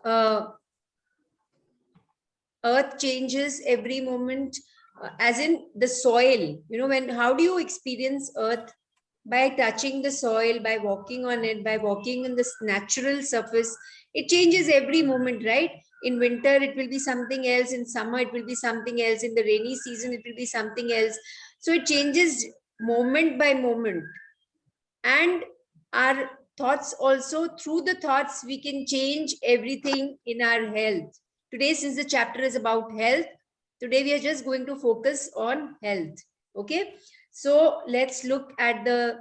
earth changes every moment, as in the soil. How do you experience earth? By touching the soil, by walking on it, by walking on this natural surface. It changes every moment, right? In winter it will be something else, in summer it will be something else, in the rainy season it will be something else. So it changes moment by moment. And our thoughts also, through the thoughts we can change everything in our health. Today, since the chapter is about health, today we are just going to focus on health. Okay, so let's look at the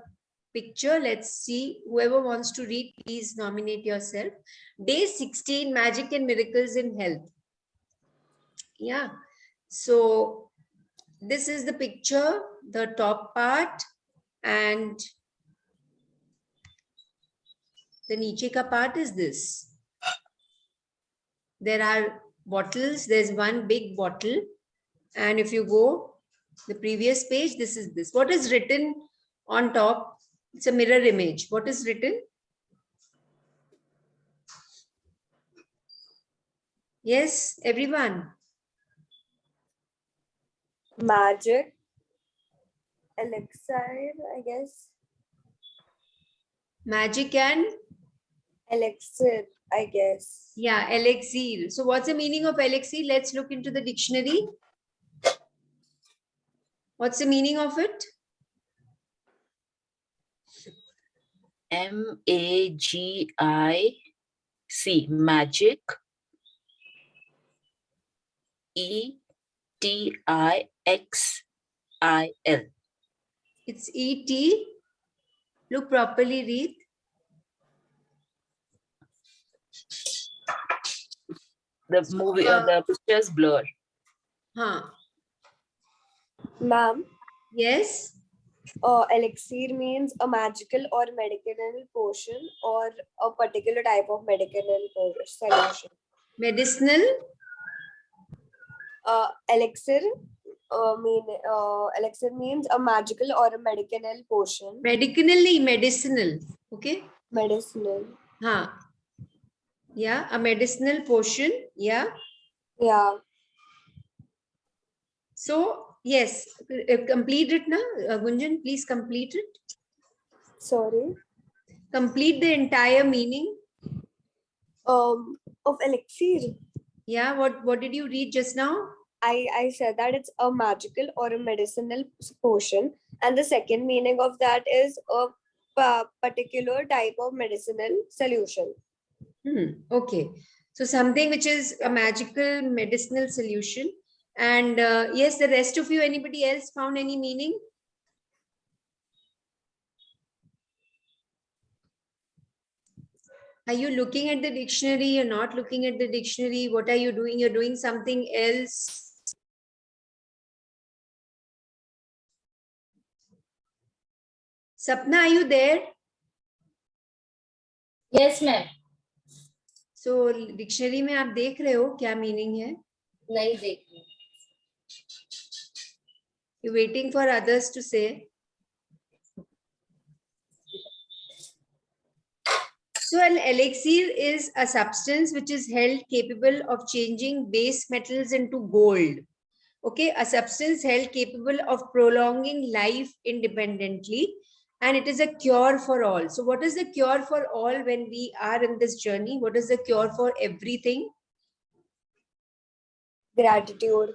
picture. Let's see. Whoever wants to read, please nominate yourself. Day 16, magic and miracles in health. Yeah, so this is the picture, the top part, and the niche ka part is this. There are bottles. There's one big bottle. And if you go the previous page, this is this. What is written on top? It's a mirror image. What is written? Yes, everyone. Magic. Elixir, I guess. Magic and? Elixir, I guess. Yeah, elixir. So what's the meaning of elixir? Let's look into the dictionary. What's the meaning of it? MAGIC, magic. ETIXIL. It's ET. Look properly, read. The movie, the picture is blurred. Huh. Ma'am. Yes. Elixir means a magical or medicinal potion or a particular type of medicinal solution. Medicinal? Elixir means a magical or a medicinal potion. Medicinal. Okay. Medicinal. Huh. Yeah, a medicinal potion. Yeah. Yeah. So, yes, complete it now. Gunjan, please complete it. Sorry. Complete the entire meaning. Of elixir. Yeah, what did you read just now? I said that it's a magical or a medicinal potion, and the second meaning of that is a particular type of medicinal solution. Okay, so something which is a magical medicinal solution. And yes, the rest of you, anybody else found any meaning? Are you looking at the dictionary? You're not looking at the dictionary. What are you doing? You're doing something else. Sapna, are you there? Yes, ma'am. So dictionary में आप देख रहे हो क्या meaning है? नहीं देख रही. You're waiting for others to say. So an elixir is a substance which is held capable of changing base metals into gold. Okay, a substance held capable of prolonging life independently, and it is a cure for all. So what is the cure for all when we are in this journey? What is the cure for everything? Gratitude.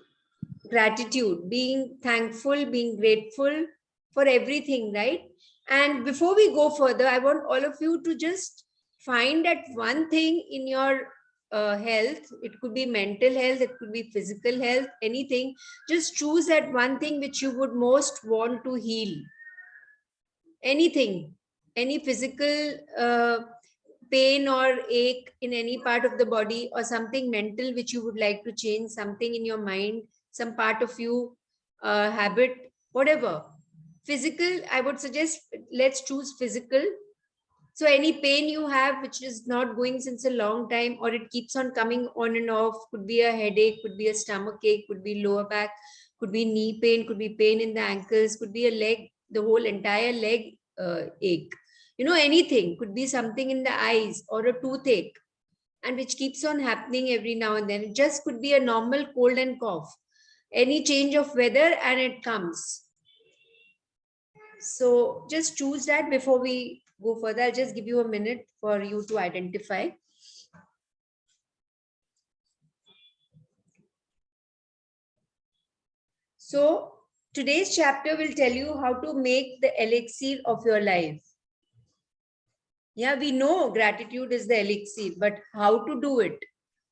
Gratitude, being thankful, being grateful for everything, right? And before we go further, I want all of you to just find that one thing in your health. It could be mental health, it could be physical health, anything. Just choose that one thing which you would most want to heal. Anything, any physical pain or ache in any part of the body, or something mental which you would like to change, something in your mind, some part of you, habit, whatever. Physical, I would suggest, let's choose physical. So any pain you have which is not going since a long time, or it keeps on coming on and off, could be a headache, could be a stomach ache, could be lower back, could be knee pain, could be pain in the ankles, could be a leg, the whole entire leg ache. Anything, could be something in the eyes or a toothache. and which keeps on happening every now and then. It just could be a normal cold and cough, any change of weather, and it comes. So just choose that before we go further. I'll just give you a minute for you to identify. So today's chapter will tell you how to make the elixir of your life. Yeah, we know gratitude is the elixir, but how to do it?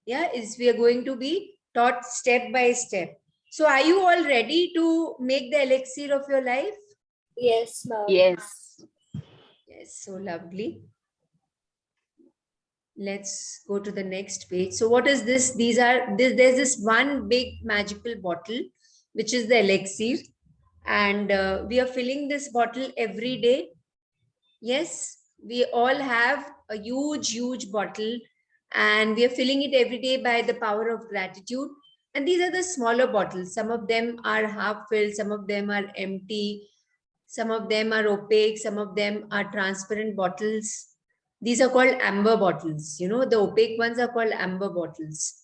Yeah, is we are going to be taught step by step. So are you all ready to make the elixir of your life? Yes, ma'am. Yes. Yes, so lovely. Let's go to the next page. So what is this? There's this one big magical bottle, which is the elixir. And we are filling this bottle every day. Yes, we all have a huge bottle, and we are filling it every day by the power of gratitude. And these are the smaller bottles. Some of them are half filled, some of them are empty, some of them are opaque, some of them are transparent bottles. These are called amber bottles. You know, the opaque ones are called amber bottles.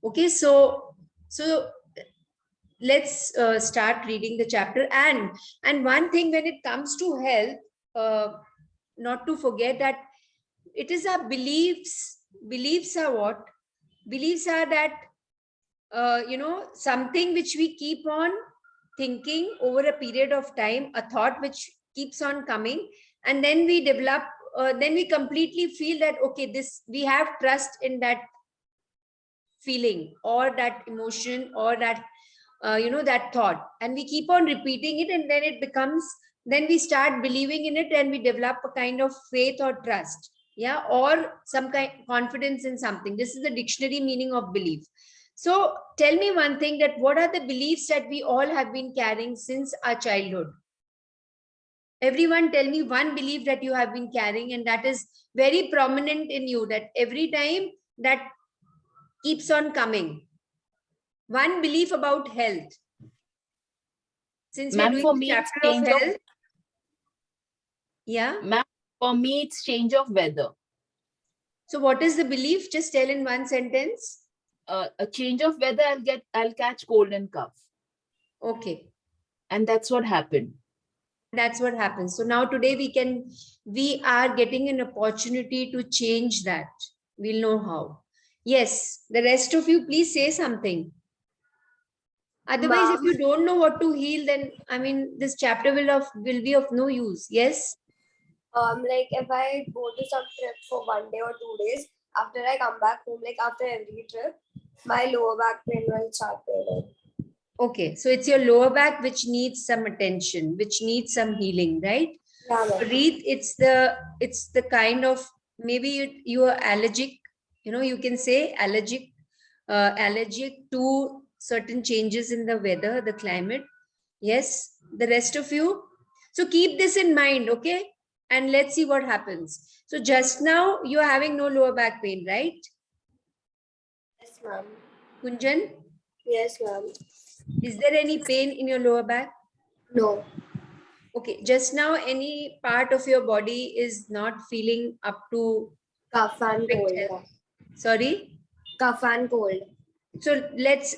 Okay, so let's start reading the chapter. And one thing when it comes to health, not to forget that it is our beliefs. Beliefs are what? Beliefs are that something which we keep on thinking over a period of time, a thought which keeps on coming, and then we develop, then we completely feel that, okay, this, we have trust in that feeling or that emotion or that, that thought, and we keep on repeating it, and then it becomes, then we start believing in it, and we develop a kind of faith or trust, yeah, or some kind confidence in something. This is the dictionary meaning of belief. So tell me one thing, that what are the beliefs that we all have been carrying since our childhood? Everyone tell me one belief that you have been carrying and that is very prominent in you, that every time that keeps on coming. One belief about health. Since we're Ma'am, doing for the me, it's chapter of change health. of, Yeah. ma'am, for me, it's change of weather. So what is the belief? Just tell in one sentence. A change of weather, I'll catch cold and cough. Okay. And that's what happened. That's what happens. So now today we are getting an opportunity to change that. We'll know how. Yes. The rest of you, please say something. Otherwise, if Ma'am, you don't know what to heal, then I mean, this chapter will be of no use. Yes. like if I go to some trip for 1 day or 2 days, after I come back home, like after every trip, my lower back pain will start paining. Okay. So it's your lower back which needs some attention, which needs some healing, right? Yeah, ma'am. Read, it's the kind of, maybe you are allergic, you can say allergic to certain changes in the weather, the climate. Yes, the rest of you. So keep this in mind, okay? And let's see what happens. So just now you are having no lower back pain, right? Yes, ma'am. Kunjan, Yes, ma'am. is there any pain in your lower back? No. Okay, just now any part of your body is not feeling up to Cough and perfect cold. health. Yeah. Sorry? Cough and cold. So let's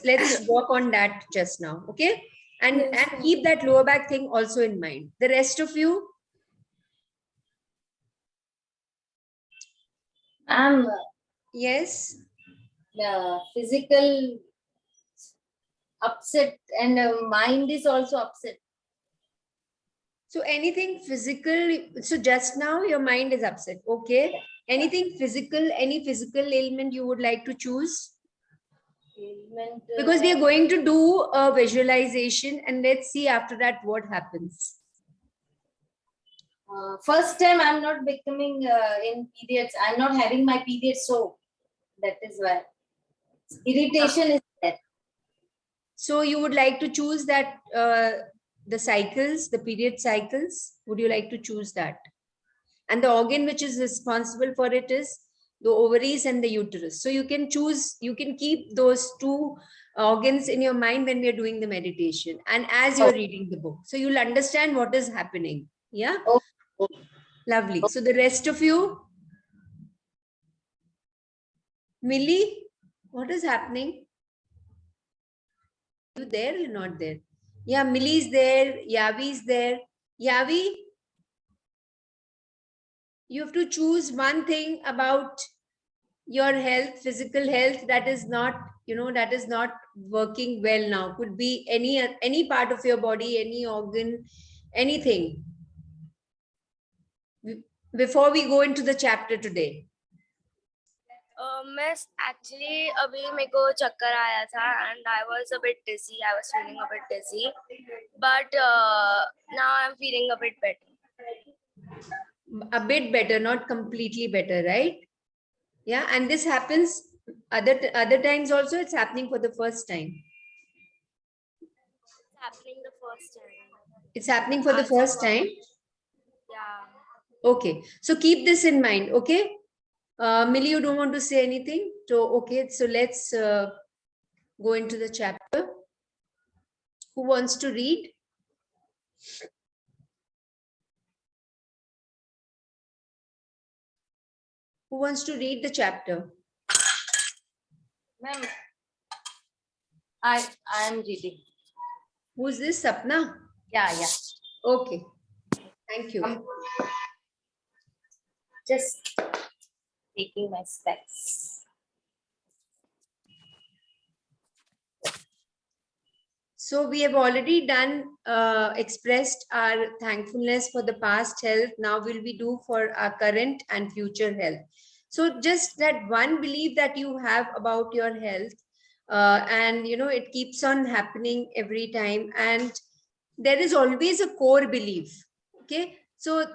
work on that just now, okay? And Yes, and keep that lower back thing also in mind. The rest of you, yes. Physical upset and mind is also upset. So anything physical, so just now your mind is upset, okay? Anything physical, any physical ailment you would like to choose? Ailment, Because we are going to do a visualization, and let's see after that what happens. first time I'm not becoming in periods. I'm not having my periods, so that is why irritation is there. So you would like to choose that, the cycles, the period cycles, would you like to choose that? And the organ which is responsible for it is the ovaries and the uterus. So you can choose, you can keep those two organs in your mind when we are doing the meditation and as you're reading the book. So you'll understand what is happening. Yeah. Okay. Lovely. So the rest of you, Millie, what is happening? You there? You're not there. Yeah, Millie's there. Yavi's there. Yavi, you have to choose one thing about your health, physical health, that is not, that is not working well now. Could be any part of your body, any organ, anything. Before we go into the chapter today. Miss, actually अभी मेरे को चक्कर आया था and I was a bit dizzy. I was feeling a bit dizzy, but now I'm feeling a bit better. A bit better, not completely better, right? Yeah, and this happens other times also. It's happening for the first time. It's happening the first time. It's happening for the first time. Yeah. Okay, so keep this in mind. Okay, Millie, you don't want to say anything? So okay, so let's go into the chapter. Who wants to read? Who wants to read the chapter? Ma'am, I am reading. Who's this, Sapna? Yeah. Okay, thank you. Just taking my specs. So we have already done, expressed our thankfulness for the past health. Now will we do for our current and future health. So just that one belief that you have about your health, and it keeps on happening every time, and there is always a core belief. Okay, so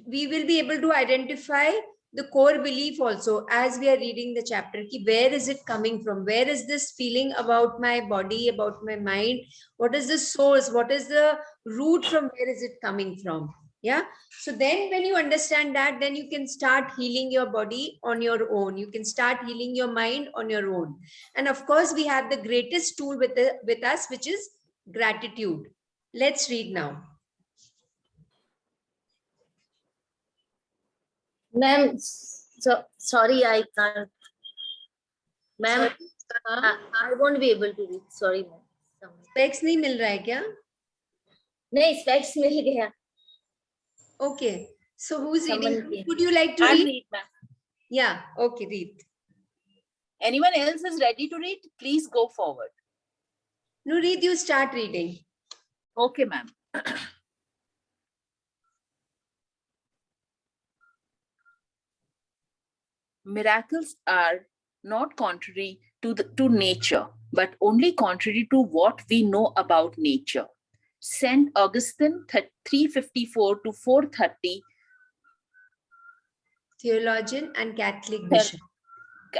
we will be able to identify the core belief also as we are reading the chapter. Ki where is it coming from? Where is this feeling about my body, about my mind? What is the source? What is the root? From where is it coming from? Yeah. So then when you understand that, then you can start healing your body on your own. You can start healing your mind on your own. And of course, we have the greatest tool with us, which is gratitude. Let's read now. Ma'am, so sorry, I can't. Ma'am, I won't be able to read. Sorry, ma'am. Specs नहीं मिल रहा है क्या? नहीं, specs मिल गया. Okay. So who's Someone reading? came. Would you like to I'll read? read, ma'am. Yeah. Okay, read. Anyone else is ready to read? Please go forward. No, read. You start reading. Okay, ma'am. Miracles are not contrary to nature, but only contrary to what we know about nature. Saint Augustine, 354 to 430, Theologian and Catholic bishop.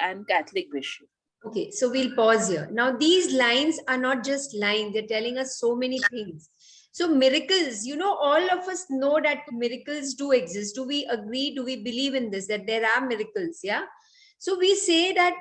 and Catholic bishop. Okay, so we'll pause here. Now, these lines are not just lines. They're telling us so many things. So miracles, all of us know that miracles do exist. Do we agree? Do we believe in this, that there are miracles? Yeah. So we say that,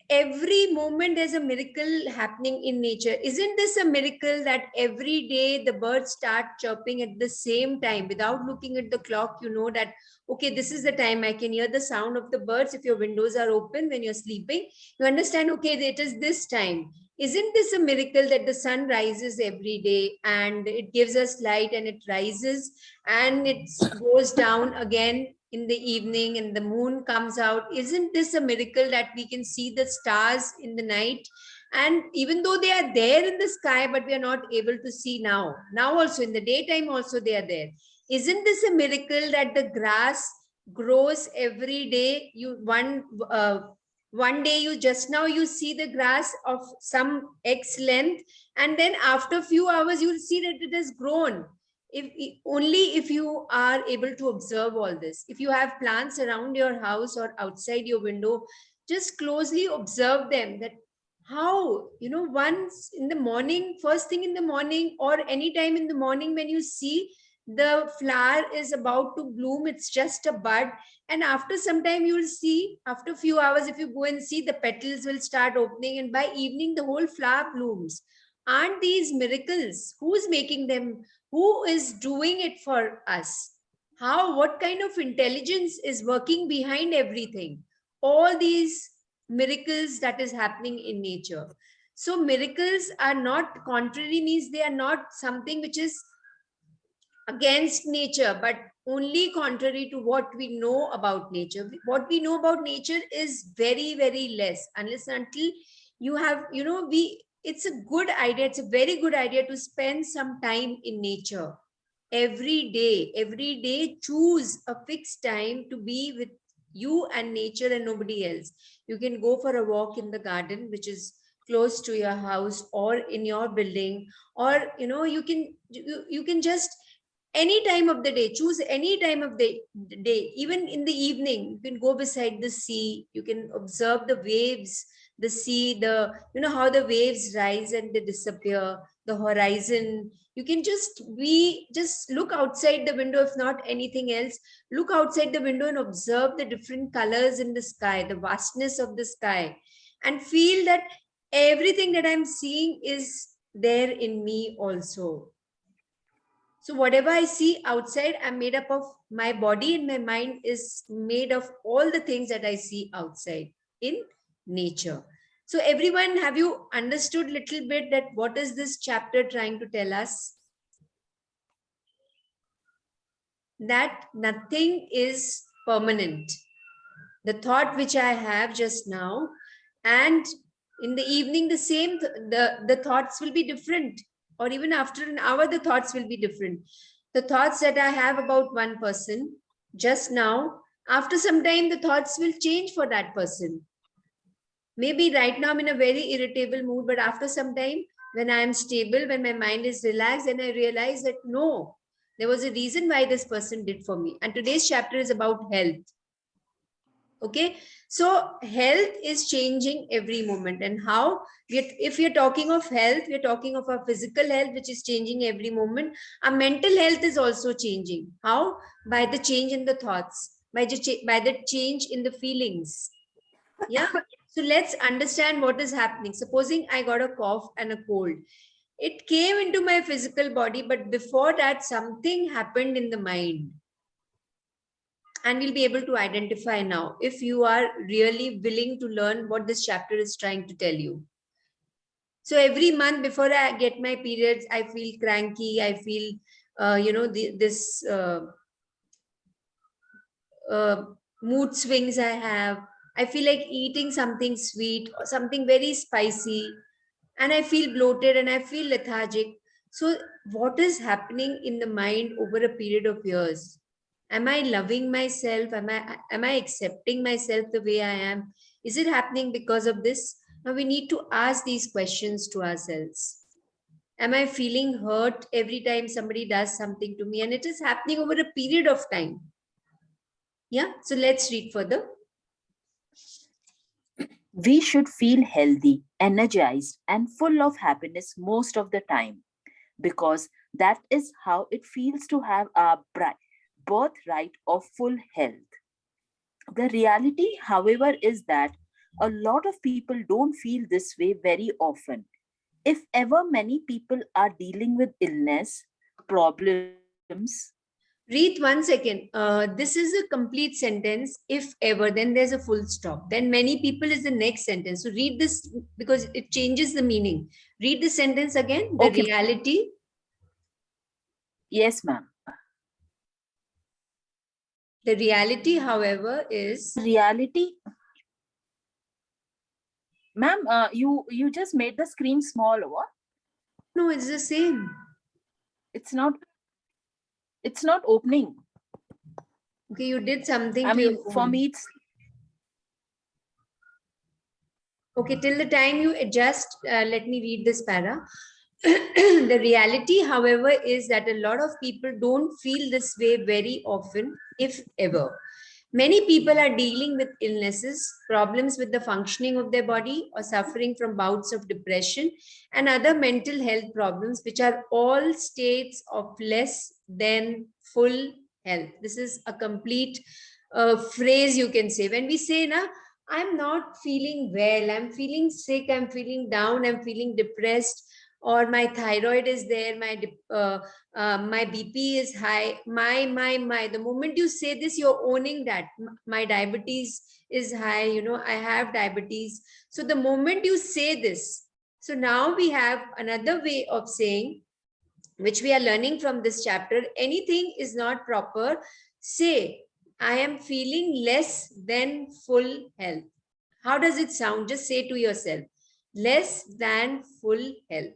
every moment there's a miracle happening in nature. Isn't this a miracle that every day the birds start chirping at the same time without looking at the clock? You know that, okay, this is the time. I can hear the sound of the birds. If your windows are open when you're sleeping, you understand, okay, it is this time. Isn't this a miracle that the sun rises every day and it gives us light and it rises and it goes down again in the evening and the moon comes out? Isn't this a miracle that we can see the stars in the night? And even though they are there in the sky, but we are not able to see now. Now also in the daytime also they are there. Isn't this a miracle that the grass grows every day? One day you see the grass of some X length, and then after a few hours you'll see that it has grown. Only if you are able to observe all this. If you have plants around your house or outside your window, just closely observe them, that how, once in the morning, first thing in the morning or any time in the morning, when you see the flower is about to bloom, it's just a bud, and after some time you will see, after a few hours, if you go and see, the petals will start opening, and by evening the whole flower blooms. Aren't these miracles? Who's making them? Who is doing it for us? What kind of intelligence is working behind everything? all these miracles that is happening in nature. So miracles are not contrary, means they are not something which is against nature, but only contrary to what we know about nature. What we know about nature is very, very less, unless and until you have, it's a good idea, it's a very good idea to spend some time in nature. Every day, choose a fixed time to be with you and nature and nobody else. You can go for a walk in the garden, which is close to your house or in your building, or you can just any time of the day, choose any time of the day. Even in the evening, you can go beside the sea, you can observe the waves, the sea, how the waves rise and they disappear, the horizon. You can just look outside the window. If not anything else, look outside the window and observe the different colors in the sky, the vastness of the sky, and feel that everything that I'm seeing is there in me also. So whatever I see outside, I'm made up of, my body and my mind is made of all the things that I see outside in nature. So everyone, have you understood little bit that what is this chapter trying to tell us? That nothing is permanent. The thought which I have just now, and in the evening, the same, the thoughts will be different, or even after an hour, the thoughts will be different. The thoughts that I have about one person just now, after some time, the thoughts will change for that person. Maybe right now I'm in a very irritable mood, but after some time, when I am stable, when my mind is relaxed, and I realize that no, there was a reason why this person did for me. And today's chapter is about health. Okay, so health is changing every moment. And how? If you're talking of health, we're talking of our physical health, which is changing every moment. Our mental health is also changing. How? By the change in the thoughts, by the change in the feelings. Yeah. So let's understand what is happening. Supposing I got a cough and a cold. It came into my physical body, but before that, something happened in the mind. And we'll be able to identify now if you are really willing to learn what this chapter is trying to tell you. So every month before I get my periods, I feel cranky. I feel, this mood swings I have. I feel like eating something sweet or something very spicy, and I feel bloated and I feel lethargic. So what is happening in the mind over a period of years? Am I loving myself? Am I accepting myself the way I am? Is it happening because of this? Now we need to ask these questions to ourselves. Am I feeling hurt every time somebody does something to me? And it is happening over a period of time. Yeah, so let's read further. We should feel healthy, energized, and full of happiness most of the time, because that is how it feels to have a birthright of full health. The reality, however, is that a lot of people don't feel this way very often. If ever many people are dealing with illness, problems. Read 1 second. This is a complete sentence. If ever, then there's a full stop. Then many people is the next sentence. So read this because it changes the meaning. Read the sentence again. The Okay. reality. Yes, ma'am. The reality, however, is. Reality. Ma'am, you just made the screen small, or what? No, it's the same. It's not opening. Okay, you did something. I to your mean, for phone. me, it's. Okay, till the time you adjust, let me read this para. The reality, however, is that a lot of people don't feel this way very often, if ever. Many people are dealing with illnesses, problems with the functioning of their body, or suffering from bouts of depression and other mental health problems, which are all states of less than full health. This is a complete phrase you can say. When we say, I'm not feeling well, I'm feeling sick, I'm feeling down, I'm feeling depressed, or my thyroid is there, my BP is high, my. The moment you say this, you're owning that. My diabetes is high, you know, I have diabetes. So the moment you say this, so now we have another way of saying, which we are learning from this chapter. Anything is not proper, say, I am feeling less than full health. How does it sound? Just say to yourself, less than full health.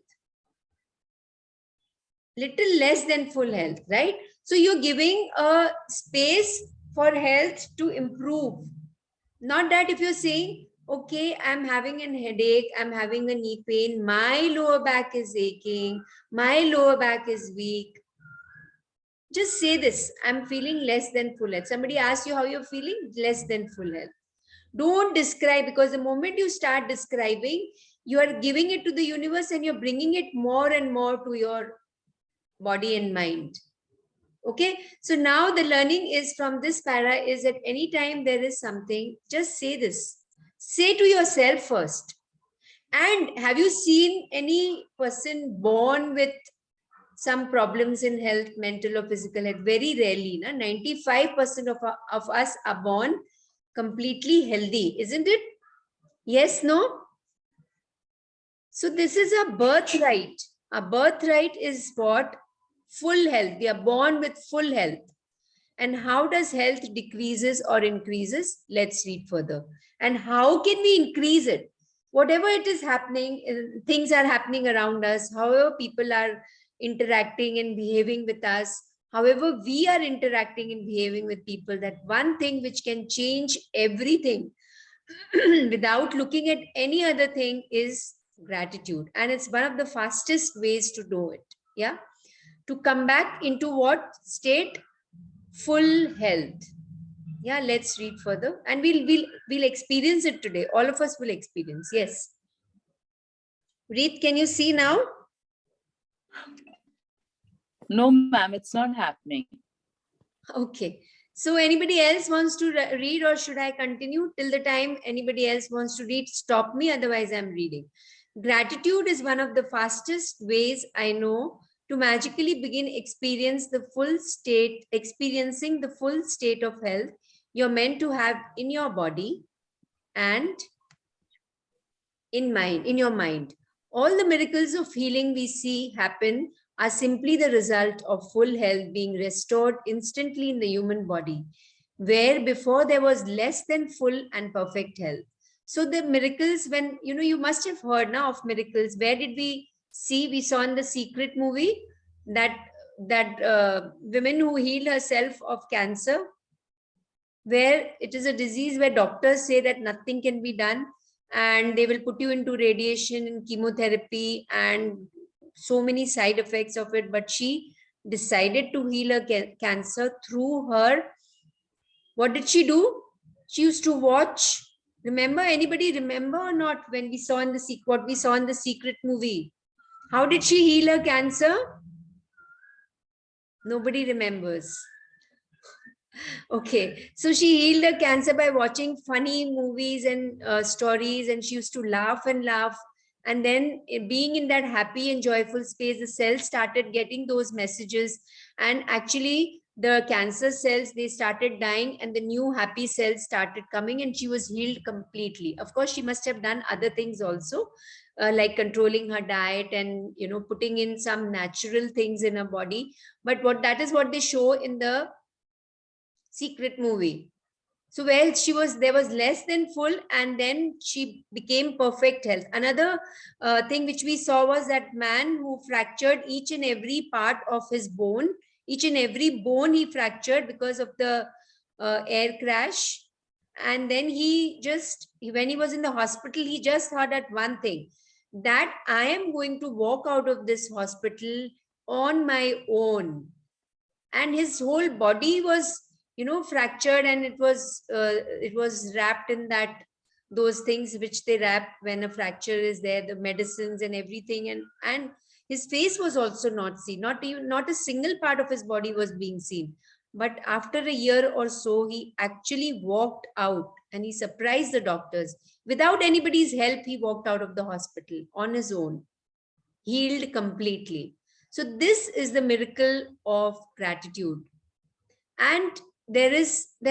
Little less than full health, right? So you're giving a space for health to improve. Not that if you're saying, okay, I'm having a headache, I'm having a knee pain, my lower back is aching, my lower back is weak. Just say this, I'm feeling less than full health. Somebody asks you how you're feeling, less than full health. Don't describe, because the moment you start describing, you are giving it to the universe and you're bringing it more and more to your body and mind. Okay, so now the learning is from this para is that anytime there is something, just say this. Say to yourself first. And have you seen any person born with some problems in health, mental or physical health? Very rarely. 95% of us are born completely healthy, isn't it? Yes, no? So this is a birthright. A birthright is what? Full health. We are born with full health. And how does health decreases or increases? Let's read further. And how can we increase it? Whatever it is happening, things are happening around us, however people are interacting and behaving with us, however we are interacting and behaving with people, that one thing which can change everything without looking at any other thing is gratitude. And it's one of the fastest ways to do it. Yeah. To come back into what state? Full health. Yeah, let's read further and we'll experience it today. All of us will experience. Yes. Read, can you see now? No, ma'am, it's not happening. Okay. So anybody else wants to read, or should I continue till the time anybody else wants to read? Stop me, otherwise I'm reading. Gratitude is one of the fastest ways I know to magically begin experiencing the full state of health you're meant to have in your body and in your mind. All the miracles of healing we see happen are simply the result of full health being restored instantly in the human body, where before there was less than full and perfect health. So the miracles, when, you know, you must have heard now of miracles. Where did we see? We saw in the Secret movie that women who healed herself of cancer, where it is a disease where doctors say that nothing can be done and they will put you into radiation and chemotherapy and so many side effects of it. But she decided to heal her cancer through her. What did she do? She used to watch. Remember, anybody remember or not, when we saw in the what we saw in the Secret movie? How did she heal her cancer? Nobody remembers. Okay, so she healed her cancer by watching funny movies and stories, and she used to laugh and laugh. And then, being in that happy and joyful space, the cells started getting those messages, and actually the cancer cells, they started dying and the new happy cells started coming, and she was healed completely. Of course, she must have done other things also, like controlling her diet and, you know, putting in some natural things in her body. But that is what they show in the Secret movie. So where there was less than full, and then she became perfect health. Another thing which we saw was that man who fractured each and every part of his bone. Each and every bone he fractured because of the air crash. And then when he was in the hospital, he just thought that one thing, that I am going to walk out of this hospital on my own. And his whole body was, you know, fractured, and it was wrapped in those things which they wrap when a fracture is there, the medicines and everything. And his face was also not seen. Not a single part of his body was being seen. But after a year or so, he actually walked out, and he surprised the doctors. Without anybody's help, he walked out of the hospital on his own, healed completely. So this is the miracle of gratitude. And there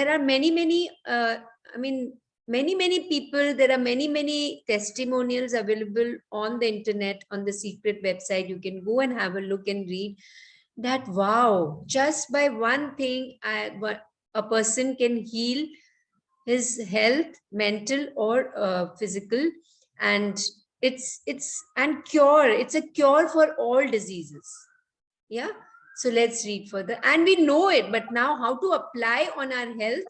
are many many people, there are many testimonials available on the internet, on the secret website. You can go and have a look and read that, wow, just by one thing, a person can heal his health, mental or physical, and it's and cure. It's a cure for all diseases. Yeah. So let's read further, and we know it, but now how to apply on our health,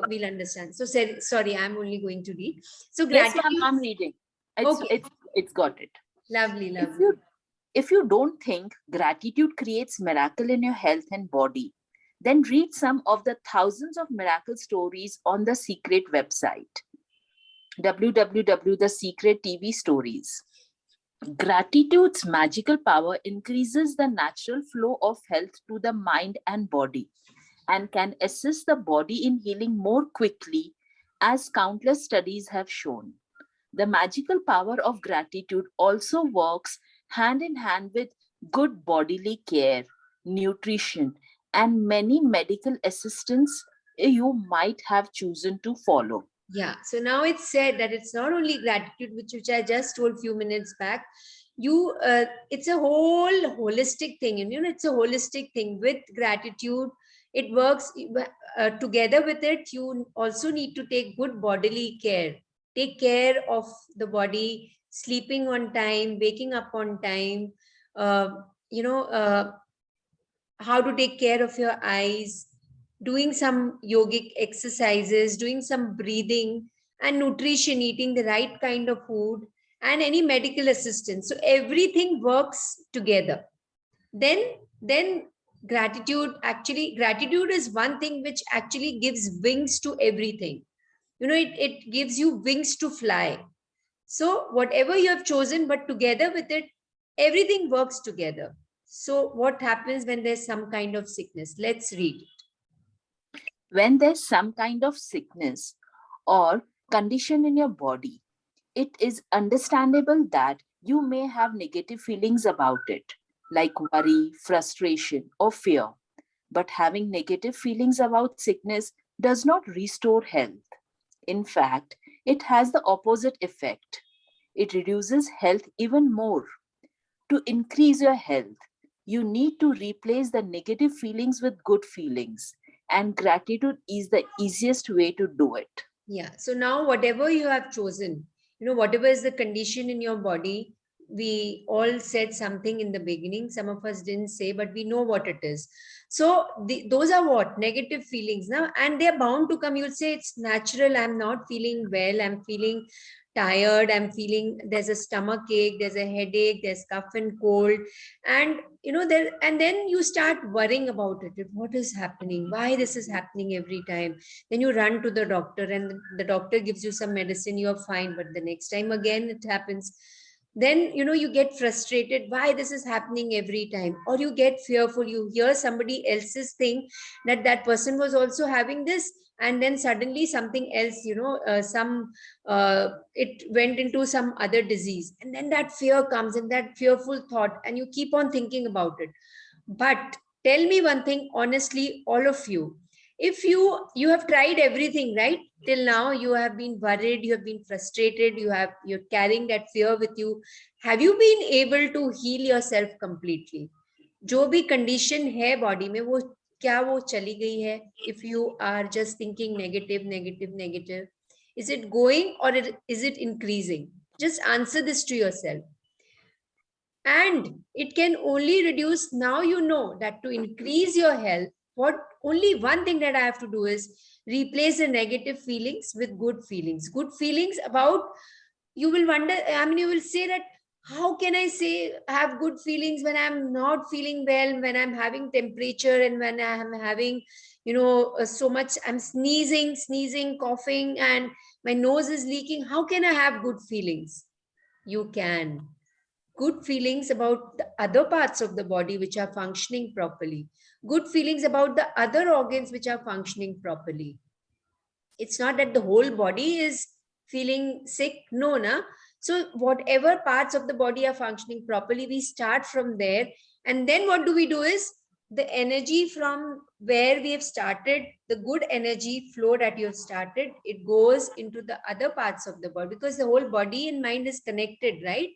we'll understand. So sorry, I'm only going to read. So Yes, gratitude. ma'am, I'm reading. Okay. It's got it. Lovely. If you don't think gratitude creates miracle in your health and body, then read some of the thousands of miracle stories on the Secret website, www.The Secret TV Stories. Gratitude's magical power increases the natural flow of health to the mind and body and can assist the body in healing more quickly, as countless studies have shown. The magical power of gratitude also works hand in hand with good bodily care, nutrition, and many medical assistance you might have chosen to follow. Yeah. So now it's said that it's not only gratitude, which I just told few minutes back. It's a whole holistic thing, and it's a holistic thing. With gratitude, it works together with it. You also need to take good bodily care. Take care of the body, sleeping on time, waking up on time. Uh, you know, how to take care of your eyes, doing some yogic exercises, doing some breathing and nutrition, eating the right kind of food, and any medical assistance. So everything works together. Then gratitude is one thing which actually gives wings to everything. It gives you wings to fly. So whatever you have chosen, but together with it, everything works together. So what happens when there's some kind of sickness? Let's read it. When there's some kind of sickness or condition in your body, it is understandable that you may have negative feelings about it, like worry, frustration, or fear. But having negative feelings about sickness does not restore health. In fact, it has the opposite effect. It reduces health even more. To increase your health, you need to replace the negative feelings with good feelings, and gratitude is the easiest way to do it. Yeah. So now whatever you have chosen, whatever is the condition in your body, we all said something in the beginning. Some of us didn't say, but we know what it is. So those are what? Negative feelings now, and they're bound to come. You'll say it's natural. I'm not feeling well. I'm feeling tired. I'm feeling there's a stomach ache, there's a headache, there's cough and cold. And then you start worrying about it. What is happening? Why this is happening every time? Then you run to the doctor, and the doctor gives you some medicine, you're fine, but the next time again it happens. Then you get frustrated, why this is happening every time? Or you get fearful, you hear somebody else's thing, that person was also having this, and then suddenly something else, it went into some other disease, and then that fear comes, and that fearful thought, and you keep on thinking about it. But tell me one thing honestly, all of you, if you have tried everything, right? Till now you have been worried, you have been frustrated, you're carrying that fear with you. Have you been able to heal yourself completely? जो भी condition है body में, वो क्या वो चली गई है? If you are just thinking negative, is it going or is it increasing? Just answer this to yourself. And it can only reduce. Now you know that to increase your health, only one thing that I have to do is replace the negative feelings with good feelings. Good feelings about, you will wonder, you will say that, how can I say have good feelings when I'm not feeling well, when I'm having temperature, and when I'm having, so much, I'm sneezing, coughing, and my nose is leaking. How can I have good feelings? You can. Good feelings about the other parts of the body which are functioning properly, good feelings about the other organs which are functioning properly. It's not that the whole body is feeling sick, no, na. So whatever parts of the body are functioning properly, we start from there. And then what do we do is, the energy from where we have started, the good energy flow that you have started, it goes into the other parts of the body, because the whole body and mind is connected, right?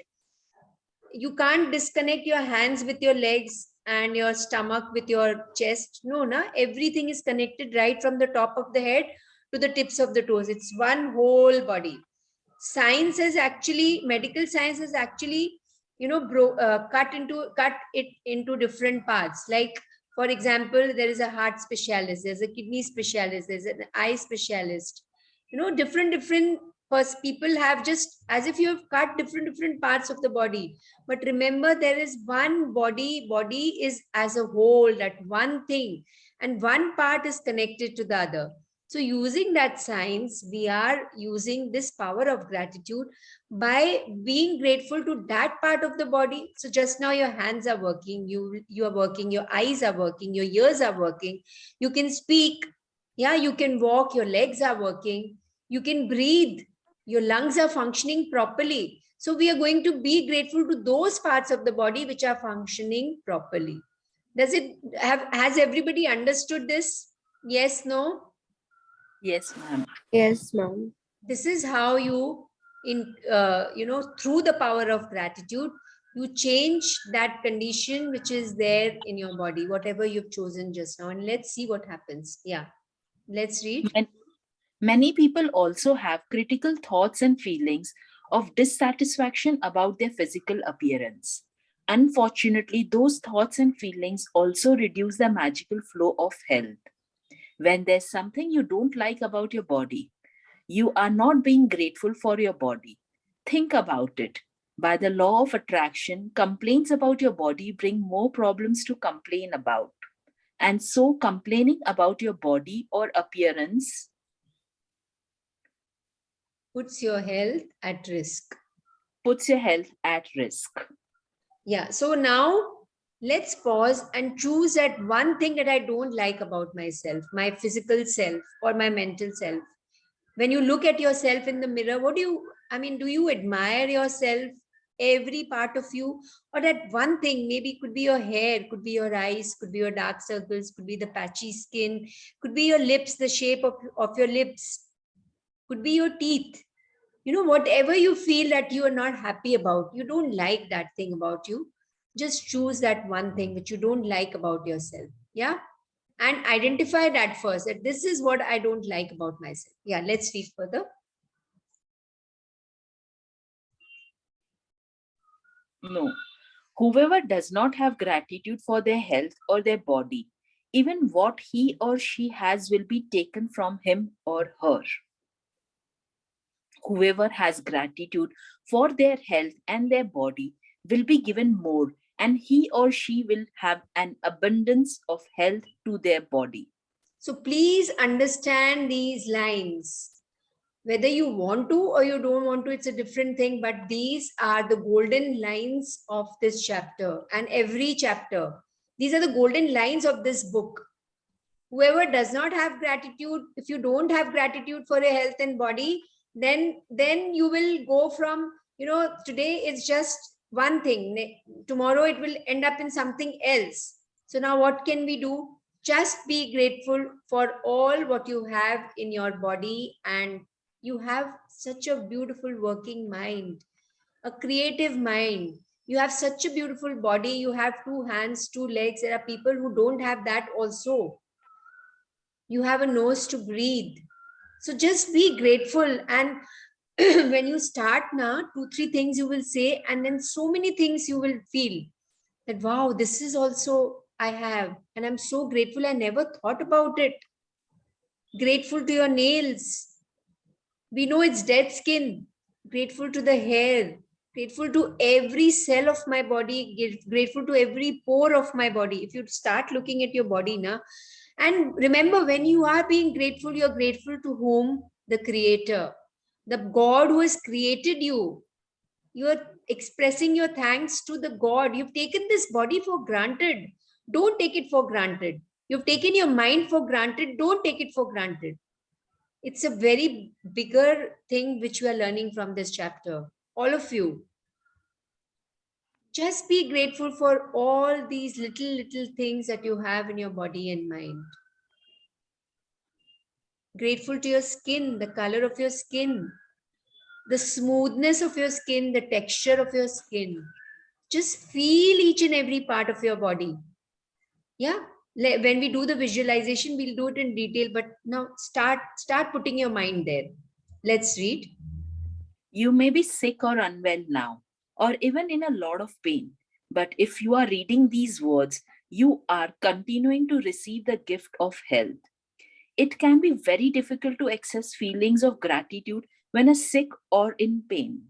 You can't disconnect your hands with your legs and your stomach with your chest. No, na, everything is connected right from the top of the head to the tips of the toes. It's one whole body. Science is actually, medical science is actually, cut it into different parts. Like, for example, there is a heart specialist, there's a kidney specialist, there's an eye specialist. Different people have, just as if you have cut different parts of the body. But remember, there is one body is as a whole, that one thing, and one part is connected to the other. So using that science, we are using this power of gratitude by being grateful to that part of the body. So just now your hands are working, you are working, your eyes are working, your ears are working, you can speak, yeah, you can walk, your legs are working, you can breathe, your lungs are functioning properly. So we are going to be grateful to those parts of the body which are functioning properly. Has everybody understood this? Yes, no? Yes, ma'am. Yes, ma'am. This is how you, through the power of gratitude, you change that condition which is there in your body, whatever you've chosen just now. And let's see what happens. Yeah, let's read. And many people also have critical thoughts and feelings of dissatisfaction about their physical appearance. Unfortunately, those thoughts and feelings also reduce the magical flow of health. When there's something you don't like about your body, you are not being grateful for your body. Think about it. By the law of attraction, complaints about your body bring more problems to complain about. And so, complaining about your body or appearance Puts your health at risk. puts your health at risk. Yeah, so now let's pause and choose that one thing that I don't like about myself, my physical self or my mental self. When you look at yourself in the mirror, do you admire yourself, every part of you? Or that one thing, maybe could be your hair, could be your eyes, could be your dark circles, could be the patchy skin, could be your lips, the shape of your lips, could be your teeth. Whatever you feel that you are not happy about, you don't like that thing about you, just choose that one thing which you don't like about yourself. Yeah, and identify that first, that this is what I don't like about myself. Yeah, let's read further. No. Whoever does not have gratitude for their health or their body, even what he or she has will be taken from him or her. Whoever has gratitude for their health and their body will be given more, and he or she will have an abundance of health to their body. So please understand these lines. Whether you want to or you don't want to, it's a different thing, but these are the golden lines of this chapter and every chapter. These are the golden lines of this book. Whoever does not have gratitude, if you don't have gratitude for your health and body, then you will go from, today it's just one thing, tomorrow it will end up in something else. So now what can we do? Just be grateful for all what you have in your body, and you have such a beautiful working mind, a creative mind. You have such a beautiful body, you have 2 hands, 2 legs. There are people who don't have that also. You have a nose to breathe. So just be grateful. And when you start now, 2-3 things you will say, and then so many things you will feel that, wow, this is also I have, and I'm so grateful, I never thought about it. Grateful to your nails, we know it's dead skin. Grateful to the hair, grateful to every cell of my body, grateful to every pore of my body. If you start looking at your body now, and remember, when you are being grateful, you're grateful to whom? The Creator, the God who has created you. You're expressing your thanks to the God. You've taken this body for granted. Don't take it for granted. You've taken your mind for granted. Don't take it for granted. It's a very bigger thing which we are learning from this chapter. All of you. Just be grateful for all these little things that you have in your body and mind. Grateful to your skin, the color of your skin, the smoothness of your skin, the texture of your skin. Just feel each and every part of your body. Yeah. When we do the visualization, we'll do it in detail, but now start putting your mind there. Let's read. You may be sick or unwell now, or even in a lot of pain. But if you are reading these words, you are continuing to receive the gift of health. It can be very difficult to access feelings of gratitude when a sick or in pain.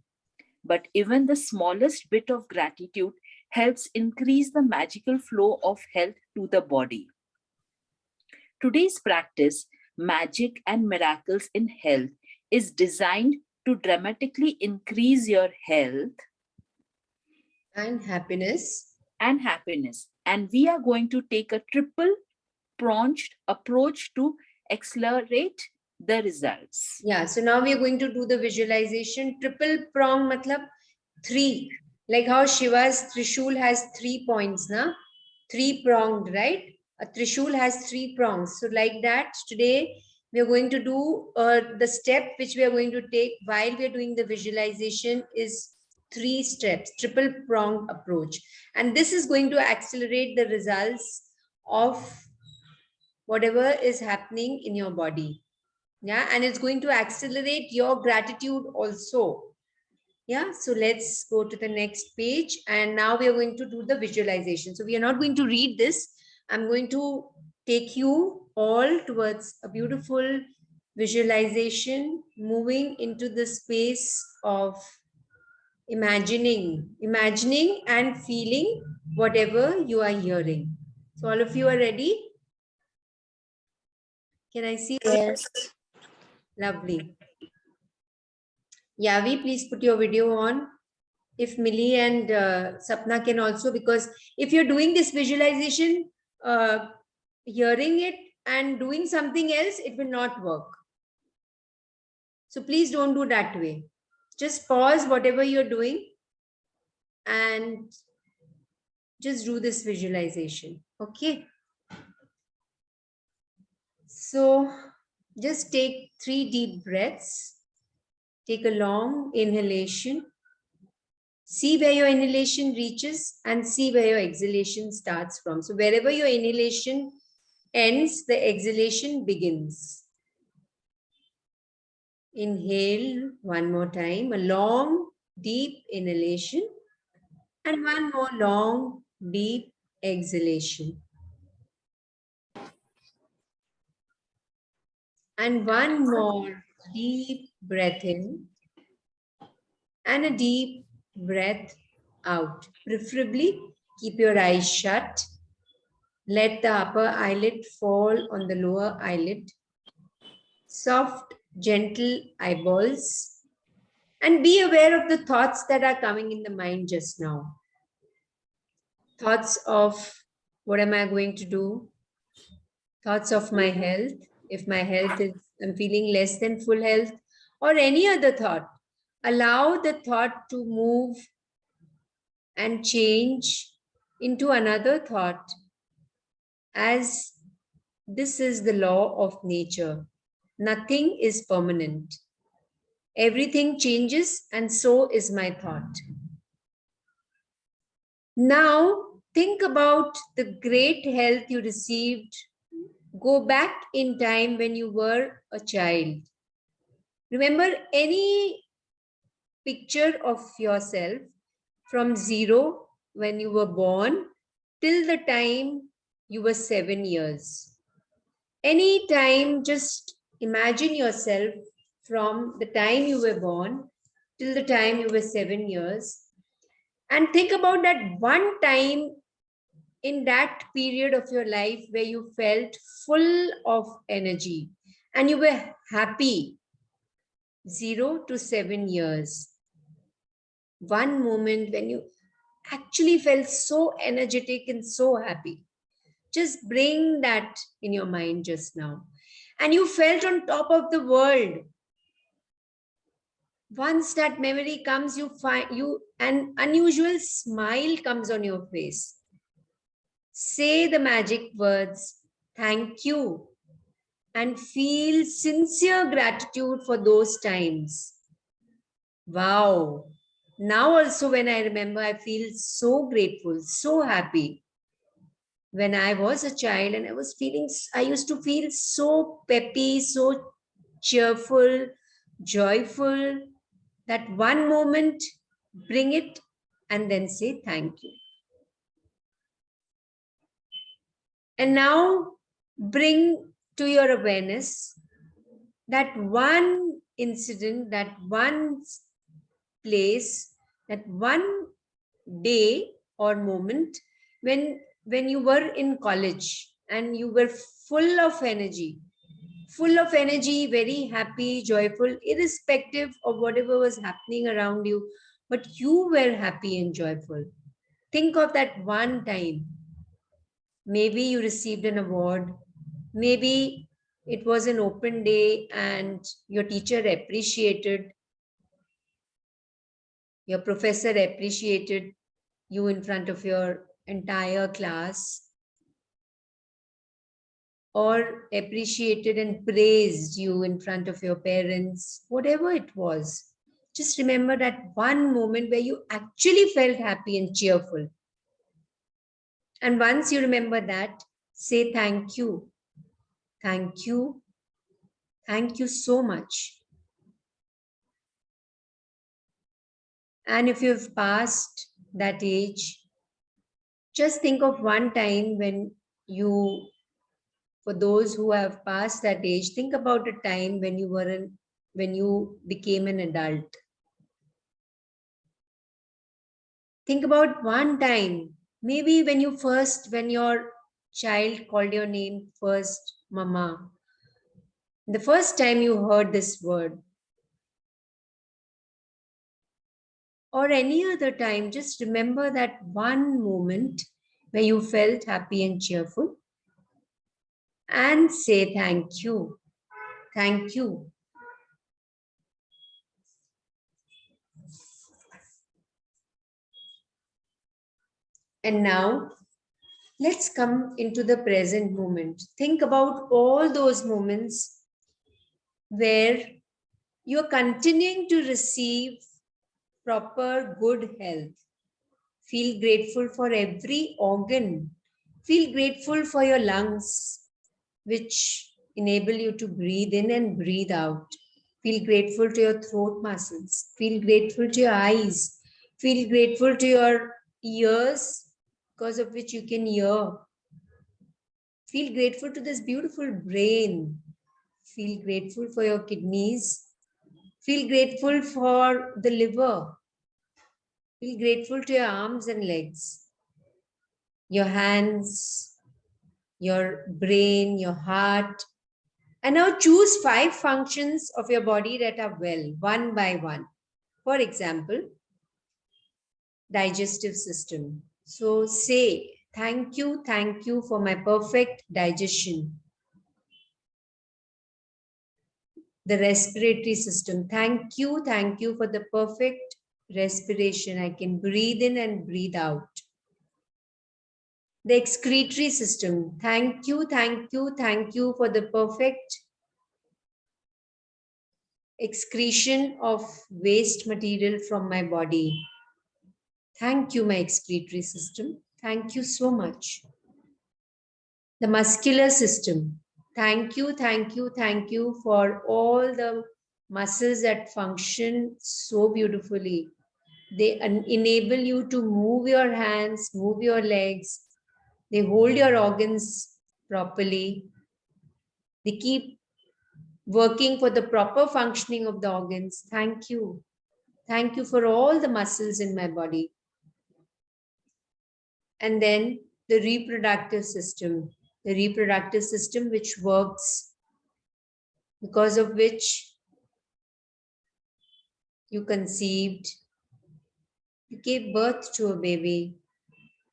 But even the smallest bit of gratitude helps increase the magical flow of health to the body. Today's practice, Magic and Miracles in Health, is designed to dramatically increase your health And happiness. And we are going to take a triple-pronged approach to accelerate the results. Yeah, so now we are going to do the visualization. Triple prong matlab 3. Like how Shiva's Trishul has 3 points, na? 3 pronged, right? A Trishul has 3 prongs. So like that, today we are going to do the step which we are going to take while we are doing the visualization is 3 steps, triple pronged approach. And this is going to accelerate the results of whatever is happening in your body. Yeah, and it's going to accelerate your gratitude also. Yeah, so let's go to the next page, and now we are going to do the visualization. So we are not going to read this. I'm going to take you all towards a beautiful visualization, moving into the space of imagining and feeling whatever you are hearing. So all of you are ready? Can I see? Yes. Lovely. Yavi, please put your video on. If Millie and Sapna can also, because if you're doing this visualization, hearing it and doing something else, it will not work. So please don't do that way. Just pause whatever you're doing and just do this visualization. Okay. So just take 3 deep breaths. Take a long inhalation. See where your inhalation reaches and see where your exhalation starts from. So wherever your inhalation ends, the exhalation begins. Inhale one more time, a long, deep inhalation, and one more long, deep exhalation. And one more deep breath in and a deep breath out. Preferably, keep your eyes shut. Let the upper eyelid fall on the lower eyelid. Soft, gentle eyeballs. And be aware of the thoughts that are coming in the mind just now. Thoughts of what am I going to do? Thoughts of my health. If my health is, I'm feeling less than full health, or any other thought. Allow the thought to move and change into another thought, as this is the law of nature. Nothing is permanent. Everything changes, and so is my thought. Now, think about the great health you received. Go back in time when you were a child. Remember any picture of yourself from 0 when you were born till the time you were 7 years. Any time, just imagine yourself from the time you were born till the time you were 7 years, and think about that one time in that period of your life where you felt full of energy and you were happy. 0 to 7 years. One moment when you actually felt so energetic and so happy. Just bring that in your mind just now. And you felt on top of the world. Once that memory comes, you find an unusual smile comes on your face. Say the magic words, thank you, and feel sincere gratitude for those times. Wow. Now also when I remember, I feel so grateful, so happy. When I was a child and I used to feel so peppy, so cheerful, joyful, that one moment, bring it and then say thank you. And now bring to your awareness that one incident, that one place, that one day or moment when you were in college and you were full of energy, very happy, joyful, irrespective of whatever was happening around you, but you were happy and joyful. Think of that one time. Maybe you received an award. Maybe it was an open day and your teacher appreciated, your professor appreciated you in front of your entire class, or appreciated and praised you in front of your parents, whatever it was. Just remember that one moment where you actually felt happy and cheerful. And once you remember that, say thank you. Thank you. Thank you so much. And if you've passed that age, just think of one time when you, for those who have passed that age, think about a time when when you became an adult. Think about one time, maybe when your child called your name first, Mama. The first time you heard this word. Or any other time, just remember that one moment where you felt happy and cheerful and say thank you. Thank you. And now let's come into the present moment. Think about all those moments where you're continuing to receive proper good health. Feel grateful for every organ. Feel grateful for your lungs, which enable you to breathe in and breathe out. Feel grateful to your throat muscles. Feel grateful to your eyes. Feel grateful to your ears, because of which you can hear. Feel grateful to this beautiful brain. Feel grateful for your kidneys. Feel grateful for the liver. Feel grateful to your arms and legs, your hands, your brain, your heart. And now choose 5 functions of your body that are well, one by one. For example, digestive system. So say, thank you for my perfect digestion. The respiratory system. Thank you for the perfect respiration. I can breathe in and breathe out. The excretory system. Thank you for the perfect excretion of waste material from my body. Thank you, my excretory system. Thank you so much. The muscular system. Thank you for all the muscles that function so beautifully. They enable you to move your hands, move your legs. They hold your organs properly. They keep working for the proper functioning of the organs. Thank you. Thank you for all the muscles in my body. And then the reproductive system. The reproductive system which works, because of which you conceived, you gave birth to a baby,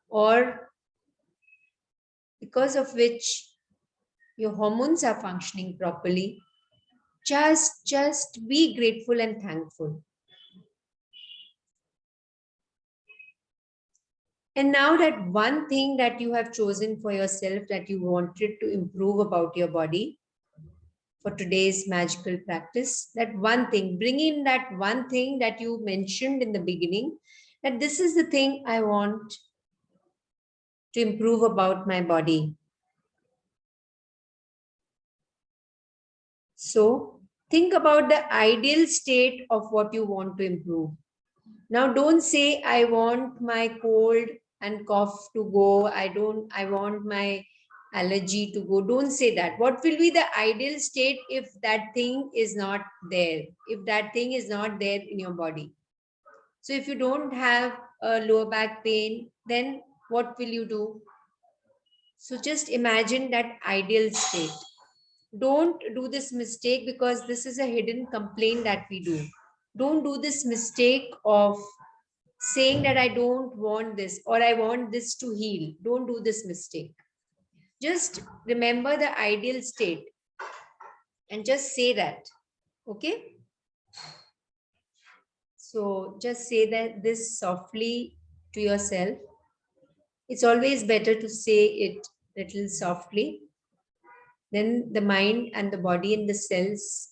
or because of which your hormones are functioning properly. Just be grateful and thankful. And now that one thing that you have chosen for yourself that you wanted to improve about your body for today's magical practice, that one thing, bring in that one thing that you mentioned in the beginning, that this is the thing I want to improve about my body. So think about the ideal state of what you want to improve. Now don't say I want my cold and cough to go. I want my allergy to go. Don't say that. What will be the ideal state if that thing is not there? If that thing is not there in your body. So if you don't have a lower back pain, then what will you do? So just imagine that ideal state. Don't do this mistake, because this is a hidden complaint that we do. Don't do this mistake of saying that I don't want this or I want this to heal. Don't do this mistake. Just remember the ideal state and just say that. Okay? So just say that this softly to yourself. It's always better to say it little softly. Then the mind and the body and the cells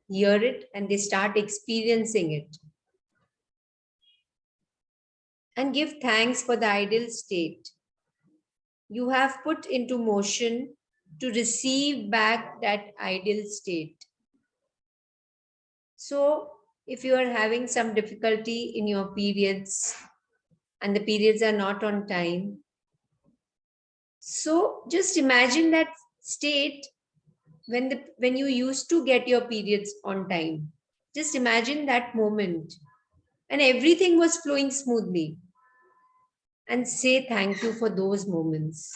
hear it and they start experiencing it. And give thanks for the ideal state you have put into motion to receive back that ideal state. So, if you are having some difficulty in your periods and the periods are not on time, so just imagine that state when you used to get your periods on time. Just imagine that moment and everything was flowing smoothly, and say thank you for those moments.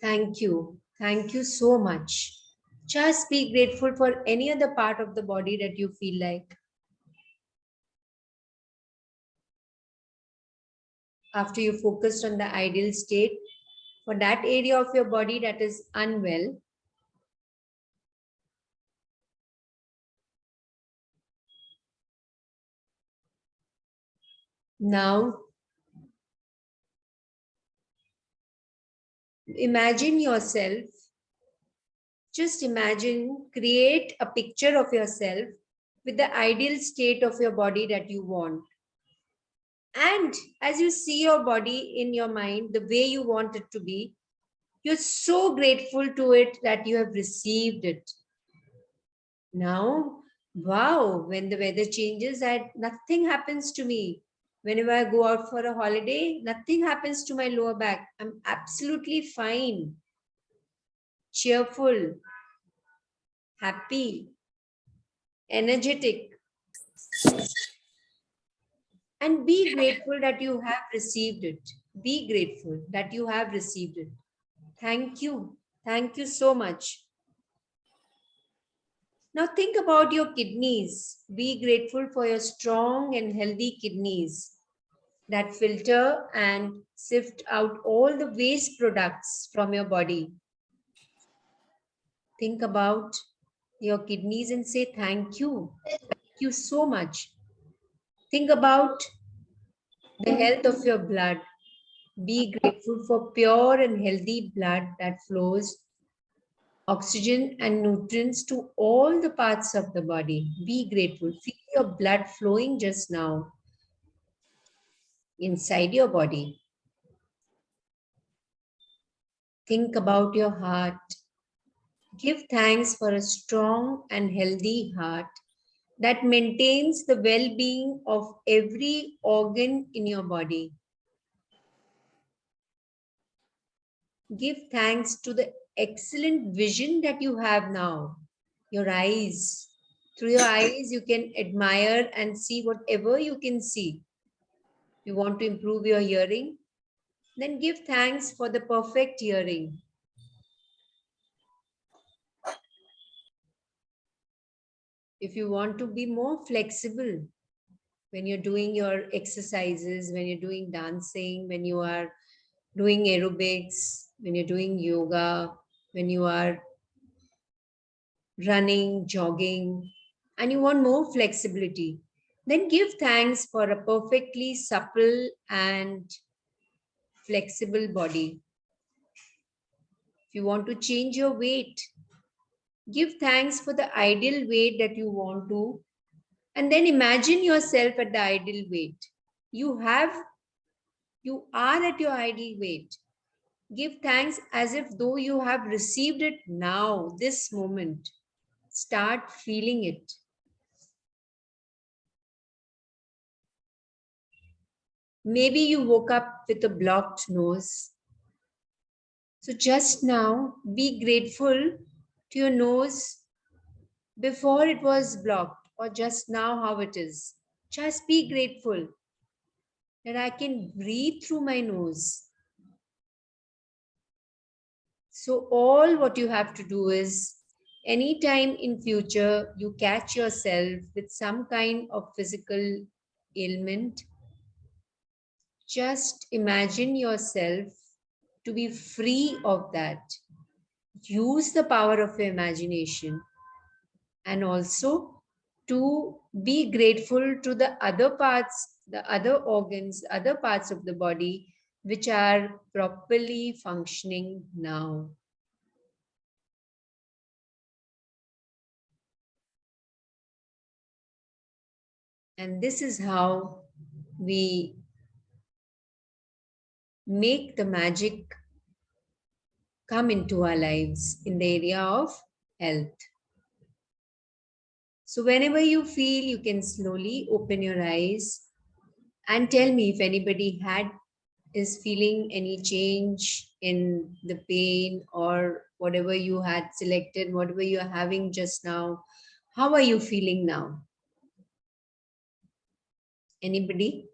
Thank you. Thank you so much. Just be grateful for any other part of the body that you feel like. After you focused on the ideal state, for that area of your body that is unwell, now imagine yourself, just imagine, create a picture of yourself with the ideal state of your body that you want. And as you see your body in your mind, the way you want it to be, you're so grateful to it that you have received it. Now, wow, when the weather changes, nothing happens to me. Whenever I go out for a holiday, nothing happens to my lower back. I'm absolutely fine, cheerful, happy, energetic. And be grateful that you have received it. Be grateful that you have received it. Thank you. Thank you so much. Now think about your kidneys. Be grateful for your strong and healthy kidneys that filter and sift out all the waste products from your body. Think about your kidneys and say thank you. Thank you so much. Think about the health of your blood. Be grateful for pure and healthy blood that flows oxygen and nutrients to all the parts of the body. Be grateful. Feel your blood flowing just now inside your body. Think about your heart. Give thanks for a strong and healthy heart that maintains the well-being of every organ in your body. Give thanks to the excellent vision that you have now. Your eyes. Through your eyes, you can admire and see whatever you can see. You want to improve your hearing? Then give thanks for the perfect hearing. If you want to be more flexible when you're doing your exercises, when you're doing dancing, when you are doing aerobics, when you're doing yoga, when you are running, jogging, and you want more flexibility, then give thanks for a perfectly supple and flexible body. If you want to change your weight, give thanks for the ideal weight that you want to, and then imagine yourself at the ideal weight. You are at your ideal weight. Give thanks as if though you have received it now, this moment. Start feeling it. Maybe you woke up with a blocked nose. So just now, be grateful to your nose before it was blocked, or just now how it is. Just be grateful that I can breathe through my nose. So all what you have to do is, anytime in future you catch yourself with some kind of physical ailment, just imagine yourself to be free of that. Use the power of your imagination, and also to be grateful to the other parts, the other organs, other parts of the body which are properly functioning now. And this is how we make the magic come into our lives in the area of health. So whenever you feel, you can slowly open your eyes and tell me if anybody is feeling any change in the pain or whatever you had selected, whatever you are having just now. How are you feeling now? Anybody?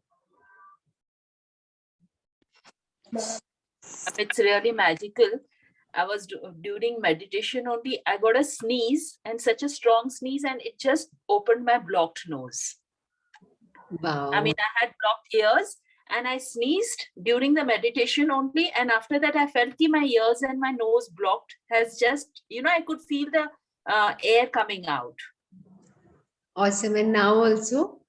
It's really magical. I was during meditation only, I got a sneeze, and such a strong sneeze, and it just opened my blocked nose. Wow. I mean, I had blocked ears and I sneezed during the meditation only. And after that, I felt that my ears and my nose blocked has just, I could feel the air coming out. Awesome. And now also?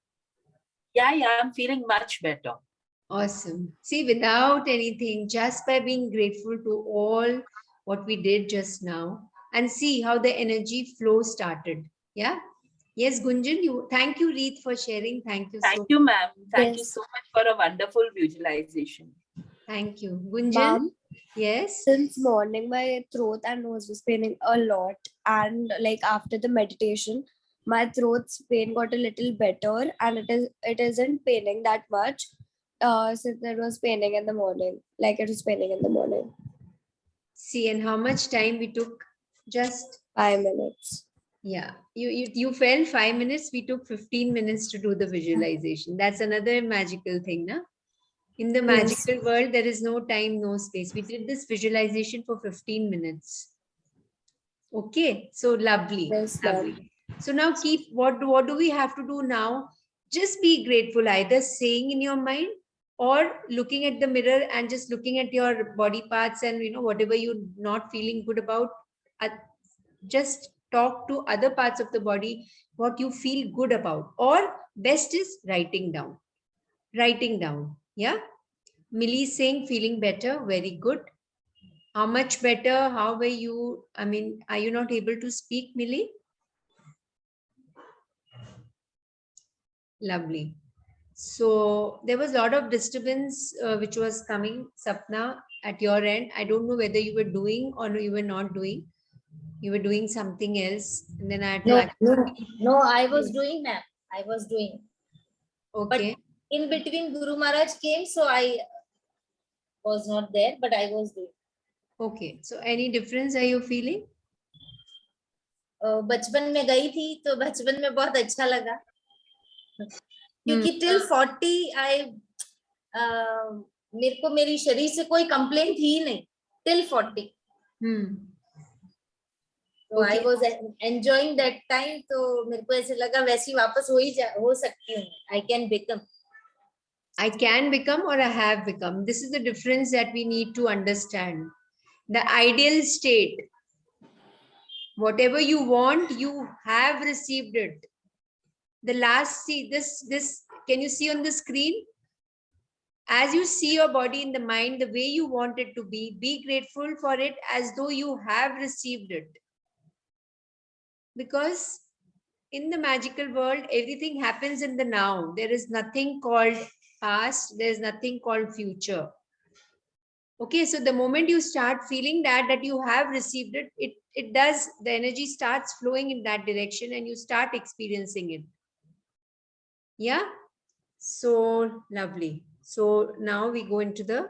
Yeah, I'm feeling much better. Awesome. See, without anything, just by being grateful to all what we did just now, and see how the energy flow started. Yeah. Yes, Gunjan, thank you, Reet, for sharing. Thank you so much. Thank you, ma'am. Thank you Yes. so much for a wonderful visualization. Thank you. Gunjan? Mom, Yes. since morning my throat and nose was paining a lot, and like after the meditation, my throat's pain got a little better, and it isn't paining that much. Since it was paining in the morning, like it was paining in the morning. See, and how much time we took? Just 5 minutes. yeah. You felt 5 minutes. We took 15 minutes to do the visualization. That's another magical thing, na? In the magical world, there is no time, no space. We did this visualization for 15 minutes. Okay, so lovely. Yes, Lovely. So now what do we have to do now? Just be grateful, either saying in your mind or looking at the mirror and just looking at your body parts, and whatever you're not feeling good about, just talk to other parts of the body what you feel good about, or best is writing down. Yeah. Millie is saying feeling better. Very good. How much better? How were you? I mean, are you not able to speak, Millie? Lovely. So there was a lot of disturbance which was coming, Sapna, at your end. I don't know whether you were doing or you were not doing. You were doing something else, and then I had to No, I was doing, ma'am. I was doing. Okay. But in between, Guru Maharaj came, so I was not there, but I was doing. Okay. So any difference are you feeling? बचपन में गई थी तो बचपन में बहुत अच्छा लगा क्योंकि टिल 40 मेरे को मेरी शरीर से कोई कंप्लेन थी ही नहीं टिल 40 तो I was enjoying that time तो मेरे को ऐसे लगा वैसी वापस हो सकती हूँ I can become I can become or I have become. This is the difference that we need to understand. The ideal state, whatever you want, you have received it. The last, see this, can you see on the screen? As you see your body in the mind, the way you want it to be grateful for it as though you have received it. Because in the magical world, everything happens in the now. There is nothing called past, there is nothing called future. Okay, so the moment you start feeling that you have received it, it does, the energy starts flowing in that direction and you start experiencing it. Yeah, so lovely. So now we go into the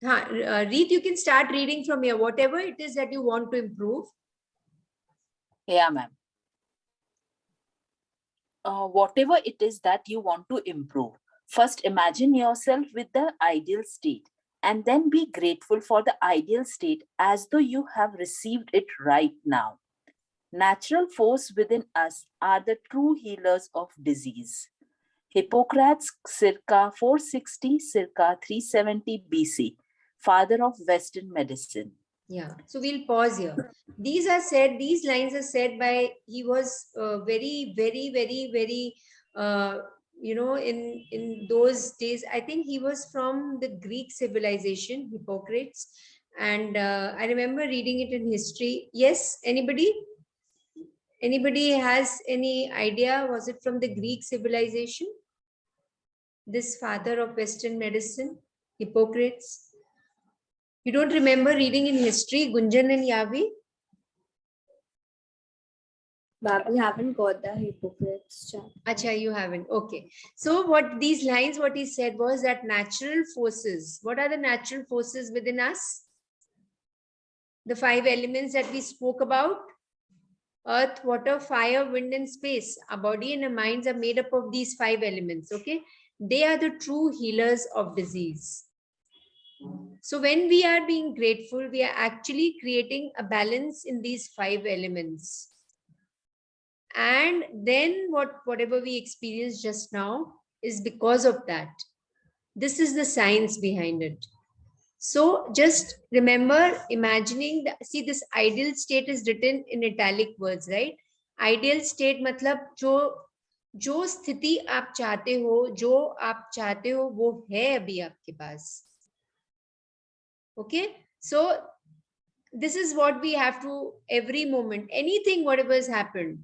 Read, you can start reading from here, whatever it is that you want to improve. Yeah, ma'am. Whatever it is that you want to improve, first imagine yourself with the ideal state and then be grateful for the ideal state as though you have received it right now. Natural force within us are the true healers of disease. Hippocrates, circa 460, circa 370 BC, father of Western medicine. Yeah, so we'll pause here. These lines are said by, he was very, very, very, very, in those days, I think he was from the Greek civilization, Hippocrates. And I remember reading it in history. Yes, anybody? Anybody has any idea? Was it from the Greek civilization? This father of Western medicine, Hippocrates? You don't remember reading in history, Gunjan and Yavi? But we haven't got the Hippocrates chapter. Acha, you haven't. Okay. So what these lines, what he said was that natural forces, what are the natural forces within us? The 5 elements that we spoke about: earth, water, fire, wind, and space. Our body and our minds are made up of these 5 elements. Okay. They are the true healers of disease. So when we are being grateful, we are actually creating a balance in these 5 elements. And then whatever we experienced just now is because of that. This is the science behind it. So just remember imagining see, this ideal state is written in italic words, right? Ideal state matlab जो स्थिति आप चाहते हो वो है अभी आपके पास. Okay, so this is what we have to, every moment, anything, whatever has happened,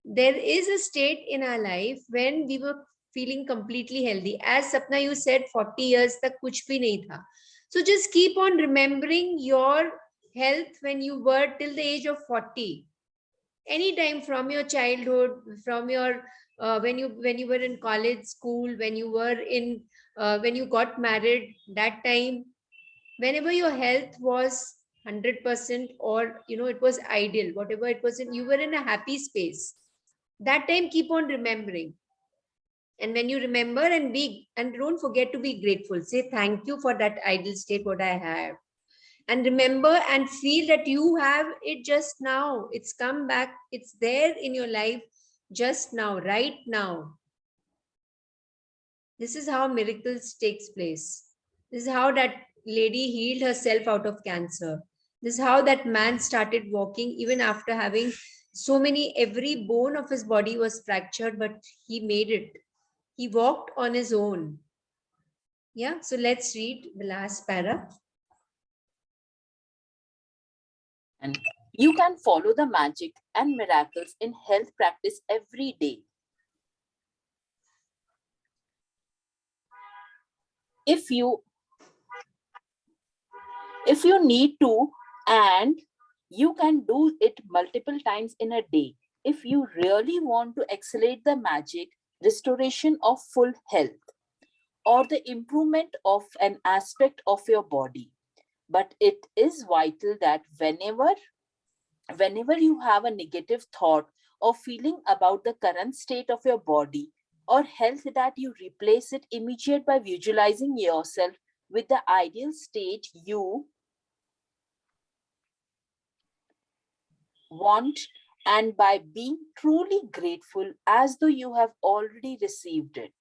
there is a state in our life when we were feeling completely healthy. As Sapna, you said 40 years tak kuch bhi nahi tha. So just keep on remembering your health when you were till the age of 40. Anytime from your childhood, from your when you were in college, school, when you were in when you got married, that time, whenever your health was 100% or it was ideal, whatever it was, you were in a happy space. That time, keep on remembering. And when you remember and don't forget to be grateful, say thank you for that ideal state what I have. And remember and feel that you have it just now. It's come back. It's there in your life just now, right now. This is how miracles takes place. This is how that lady healed herself out of cancer. This is how that man started walking even after having so many, every bone of his body was fractured, but he made it. He walked on his own. Yeah, so let's read the last para. And you can follow the magic and miracles in health practice every day. If you need to, and you can do it multiple times in a day. If you really want to accelerate the magic, restoration of full health, or the improvement of an aspect of your body. But it is vital that whenever you have a negative thought or feeling about the current state of your body or health, that you replace it immediately by visualizing yourself with the ideal state you want and by being truly grateful as though you have already received it.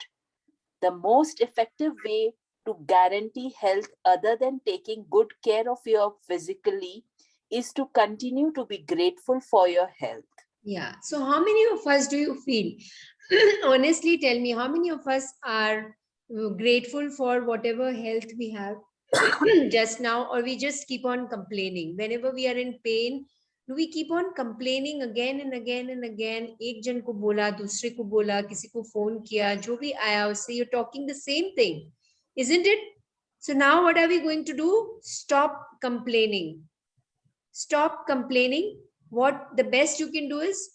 The most effective way to guarantee health other than taking good care of your physically is to continue to be grateful for your health. Yeah. So how many of us do you feel? Honestly, tell me, how many of us are grateful for whatever health we have just now, or we just keep on complaining? Whenever we are in pain, do we keep on complaining again and again and again? एक जन को बोला, दूसरे को बोला, किसी को phone किया, जो भी आया उससे, you're talking the same thing, isn't it? So now what are we going to do? Stop complaining. Stop complaining. What the best you can do is,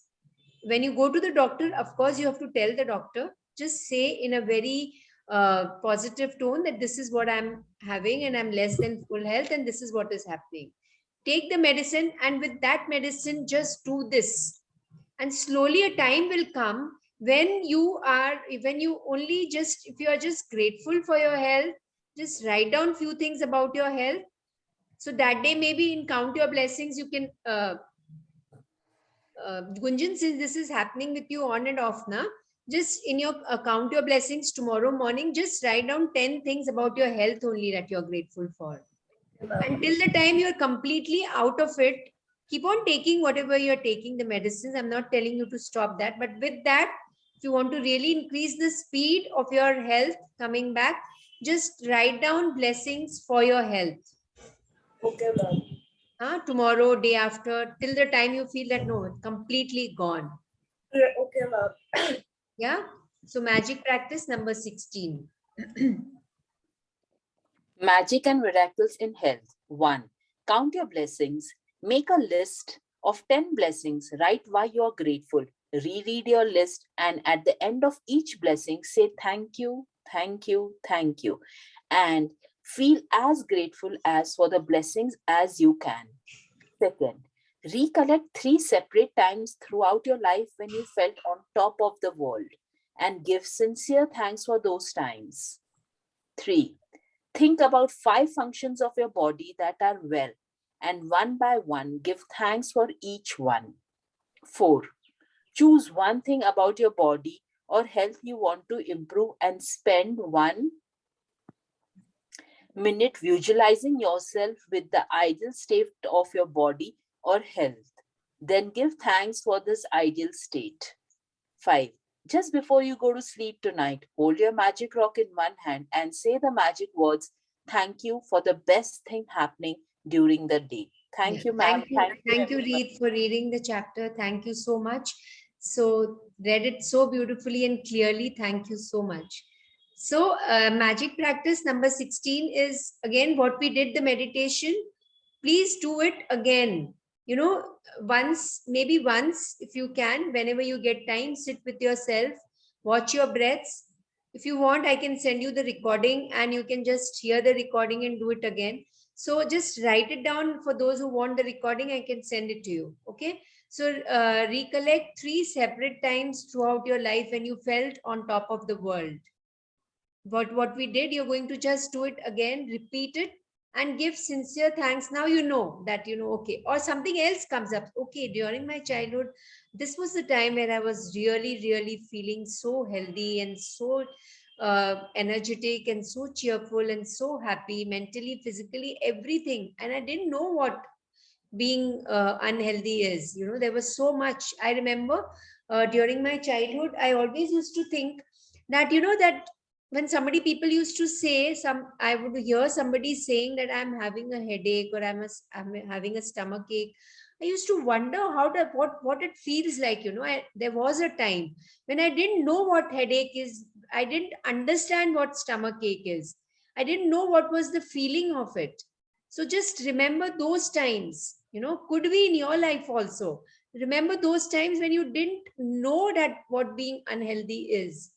when you go to the doctor, of course you have to tell the doctor, just say in a very positive tone that this is what I'm having and I'm less than full health and this is what is happening. Take the medicine, and with that medicine just do this, and slowly a time will come when you only just, if you are just grateful for your health, just write down few things about your health. So that day, maybe in Count Your Blessings, you can Gunjan, since this is happening with you on and off, na, just in your Count Your Blessings tomorrow morning, just write down 10 things about your health only that you're grateful for. Until the time you're completely out of it, keep on taking whatever you're taking, the medicines. I'm not telling you to stop that, but with that, if you want to really increase the speed of your health coming back, just write down blessings for your health. Okay, ma'am. Tomorrow, day after, till the time you feel that no, it's completely gone. Okay, ma'am. Yeah. So magic practice number 16. Magic and miracles in health. 1. Count your blessings. Make a list of 10 blessings. Write why you are grateful. Reread your list, and at the end of each blessing, say thank you, thank you, thank you. And feel as grateful as for the blessings as you can. 2nd, recollect 3 separate times throughout your life when you felt on top of the world and give sincere thanks for those times. 3, think about 5 functions of your body that are well, and one by one give thanks for each one. 4, choose one thing about your body or health you want to improve and spend 1 minute visualizing yourself with the ideal state of your body or health. Then give thanks for this ideal state. 5. Just before you go to sleep tonight, hold your magic rock in one hand and say the magic words, thank you for the best thing happening during the day. Thank you, ma'am. Thank you, Reed, for reading the chapter. Thank you so much. So read it so beautifully and clearly. Thank you so much. So magic practice number 16 is again what we did, the meditation. Please do it again. You know, maybe once, if you can, whenever you get time, sit with yourself, watch your breaths. If you want, I can send you the recording and you can just hear the recording and do it again. So just write it down. For those who want the recording, I can send it to you. Okay. So recollect 3 separate times throughout your life when you felt on top of the world. What we did, you're going to just do it again, repeat it, and give sincere thanks. Now you know that, okay, or something else comes up. Okay, during my childhood, this was the time where I was really, really feeling so healthy and so energetic and so cheerful and so happy, mentally, physically, everything. And I didn't know what being unhealthy is. There was so much. I remember during my childhood, I always used to think that, that when people used to say, I would hear somebody saying that I'm having a headache or I'm having a stomach ache. I used to wonder what it feels like. There was a time when I didn't know what headache is. I didn't understand what stomach ache is. I didn't know what was the feeling of it. So just remember those times, could be in your life also. Remember those times when you didn't know that what being unhealthy is.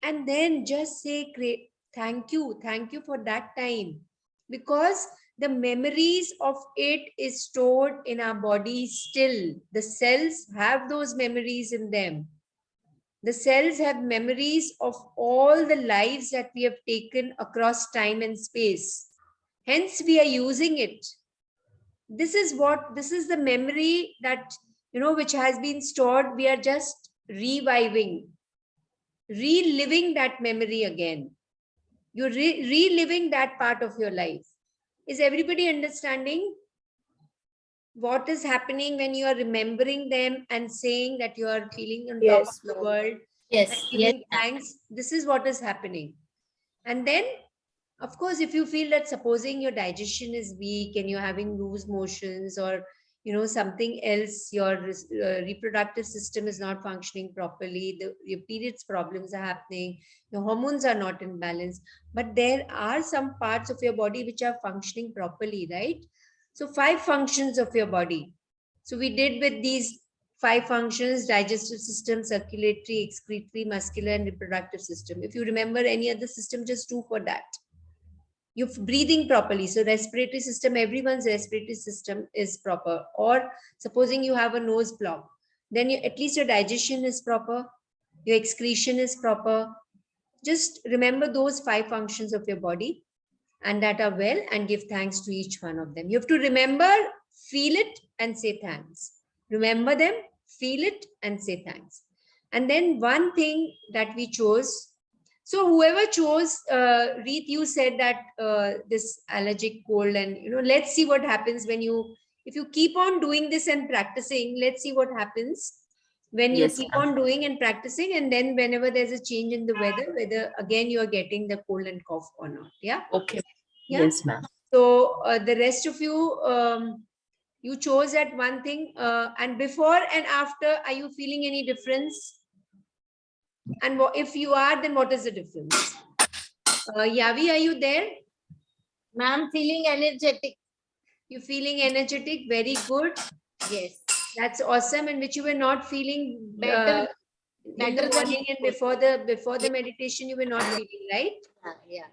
And then just say, great, thank you for that time, because the memories of it is stored in our body still. The cells have those memories in them. The cells have memories of all the lives that we have taken across time and space. Hence, we are using it. This is the memory that which has been stored, we are just reliving that memory again. You're reliving that part of your life. Is everybody understanding what is happening when you are remembering them and saying that you are feeling on top of the world and Yes. giving thanks? This is what is happening. And then, of course, if you feel that supposing your digestion is weak and you're having loose motions, or something else, your reproductive system is not functioning properly, your periods problems are happening, your hormones are not in balance, but there are some parts of your body which are functioning properly, right? So 5 functions of your body. So we did with these 5 functions: digestive system, circulatory, excretory, muscular, and reproductive system. If you remember any other system, just do for that. You're breathing properly. So respiratory system, everyone's respiratory system is proper. Or supposing you have a nose block, then at least your digestion is proper, your excretion is proper. Just remember those 5 functions of your body and that are well, and give thanks to each one of them. You have to remember, feel it, and say thanks. Remember them, feel it, and say thanks. And then one thing that we chose. So whoever chose, Reet, you said that this allergic cold, and let's see what happens if you keep on doing this and practicing. Let's see what happens when you keep on doing and practicing, and then whenever there's a change in the weather, whether again you are getting the cold and cough or not. Yeah. Okay. Yeah? Yes, ma'am. So the rest of you, you chose that one thing, and before and after, are you feeling any difference? And if you are, then what is the difference? Yavi, are you there? Ma'am, feeling energetic. You feeling energetic? Very good. Yes. That's awesome. And which you were not feeling Better. in the Better than morning and before the meditation, you were not feeling, right? Yeah.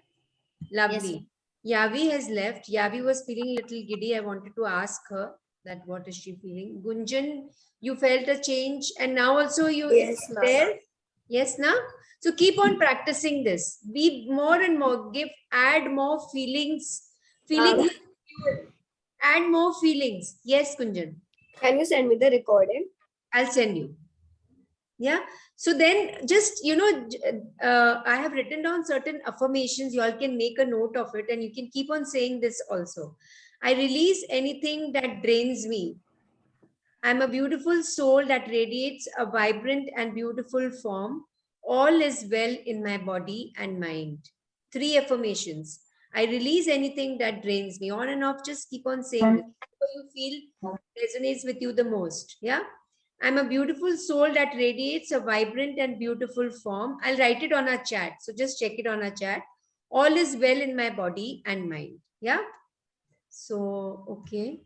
Lovely. Yavi has left. Yavi was feeling a little giddy. I wanted to ask her that what is she feeling. Gunjan, you felt a change, and now also you Yes, ma'am. there. Yes, now. So keep on practicing this. Be more and more. Add more feelings. Add more feelings. Yes, Gunjan. Can you send me the recording? I'll send you. Yeah. So then just, I have written down certain affirmations. You all can make a note of it, and you can keep on saying this also. I release anything that drains me. I'm a beautiful soul that radiates a vibrant and beautiful form. All is well in my body and mind. 3 affirmations. I release anything that drains me. On and off, just keep on saying this. Whatever you feel resonates with you the most. Yeah. I'm a beautiful soul that radiates a vibrant and beautiful form. I'll write it on our chat. So just check it on our chat. All is well in my body and mind. Yeah. So, okay.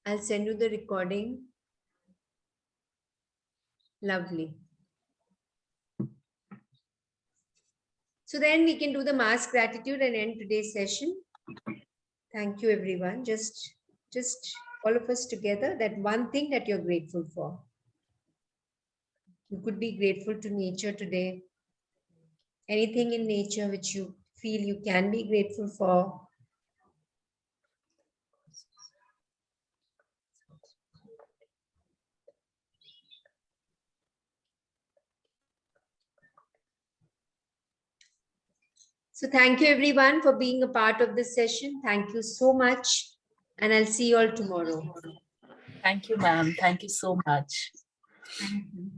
I'll send you the recording. Lovely. So then we can do the mass gratitude and end today's session. Thank you, everyone. Just all of us together, that one thing that you're grateful for. You could be grateful to nature today. Anything in nature which you feel you can be grateful for. So thank you, everyone, for being a part of this session. Thank you so much. And I'll see you all tomorrow. Thank you, ma'am. Thank you so much. Thank you.